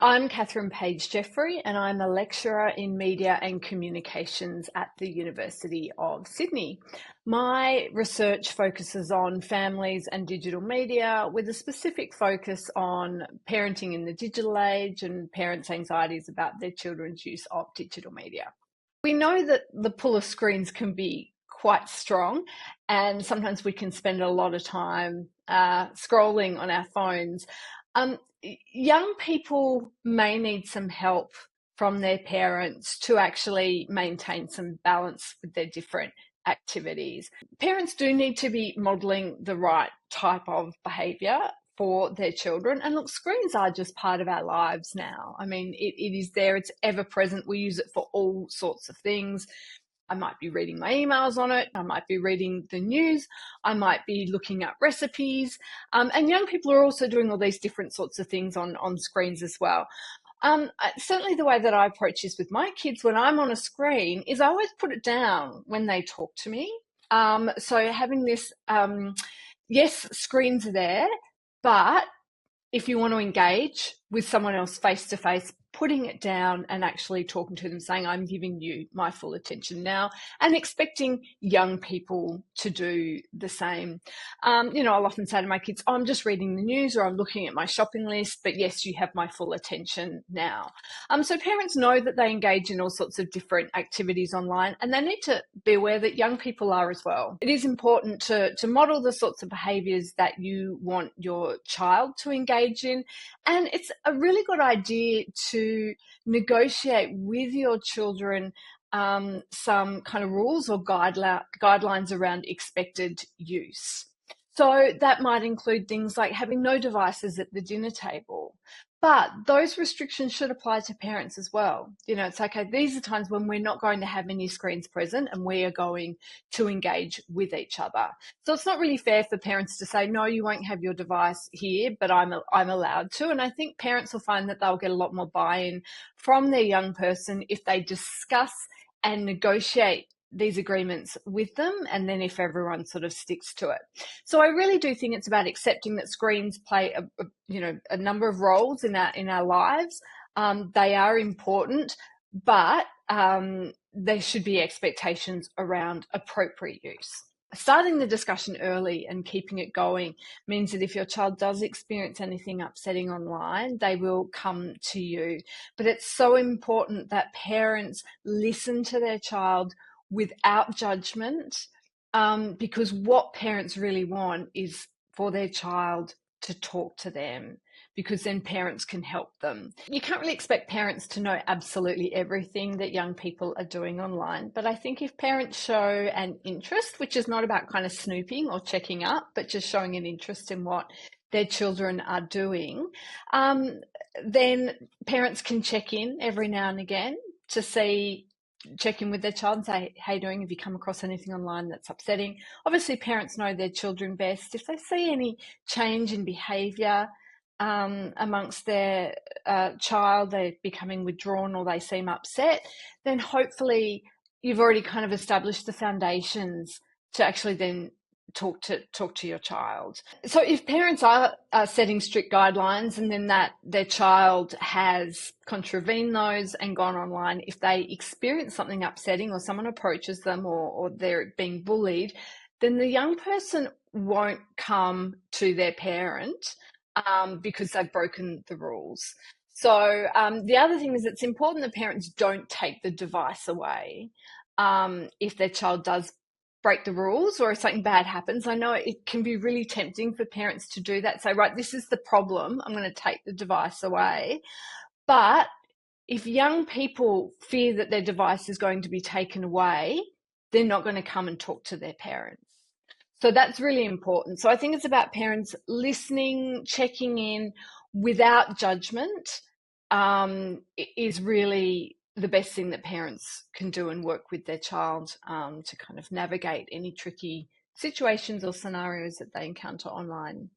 I'm Catherine Page Jeffery, and I'm a lecturer in media and communications at the University of Sydney. My research focuses on families and digital media, with a specific focus on parenting in the digital age and parents' anxieties about their children's use of digital media. We know that the pull of screens can be quite strong, and sometimes we can spend a lot of time scrolling on our phones. Um, Young people may need some help from their parents to actually maintain some balance with their different activities. Parents do need to be modelling the right type of behaviour for their children. And look, screens are just part of our lives now. I mean, it is there, it's ever present. We use it for all sorts of things. I might be reading my emails on it. I might be reading the news. I might be looking at recipes. And young people are also doing all these different sorts of things on screens as well. Certainly the way that I approach this with my kids when I'm on a screen is I always put it down when they talk to me. So having this, yes, screens are there, but if you want to engage with someone else face to face, putting it down and actually talking to them, saying, I'm giving you my full attention now, and expecting young people to do the same. I'll often say to my kids, I'm just reading the news or I'm looking at my shopping list, but yes, you have my full attention now. So parents know that they engage in all sorts of different activities online, and they need to be aware that young people are as well. It is important to model the sorts of behaviours that you want your child to engage in, and it's a really good idea to negotiate with your children some kind of rules or guidelines around expected use. So that might include things like having no devices at the dinner table. But those restrictions should apply to parents as well. It's okay, these are times when we're not going to have any screens present and we are going to engage with each other. So it's not really fair for parents to say, no, you won't have your device here, but I'm allowed to. And I think parents will find that they'll get a lot more buy-in from their young person if they discuss and negotiate these agreements with them, and then if everyone sort of sticks to it. So I really do think it's about accepting that screens play a number of roles in our lives. They are important, but there should be expectations around appropriate use. Starting the discussion early and keeping it going means that if your child does experience anything upsetting online, they will come to you. But it's so important that parents listen to their child without judgment, because what parents really want is for their child to talk to them, because then parents can help them. You can't really expect parents to know absolutely everything that young people are doing online, but I think if parents show an interest, which is not about kind of snooping or checking up, but just showing an interest in what their children are doing, then parents can check in every now and again to check in with their child and say, how you doing? Have you come across anything online that's upsetting? Obviously, parents know their children best. If they see any change in behaviour amongst their child, they're becoming withdrawn or they seem upset, then hopefully you've already kind of established the foundations to actually then talk to your child. So if parents are setting strict guidelines and then that their child has contravened those and gone online, if they experience something upsetting or someone approaches them or they're being bullied, then the young person won't come to their parent because they've broken the rules. So the other thing is it's important that parents don't take the device away if their child does break the rules or if something bad happens. I know it can be really tempting for parents to do that, say, right, this is the problem, I'm going to take the device away. But if young people fear that their device is going to be taken away, they're not going to come and talk to their parents. So that's really important. So I think it's about parents listening, checking in without judgment is really the best thing that parents can do and work with their child to kind of navigate any tricky situations or scenarios that they encounter online.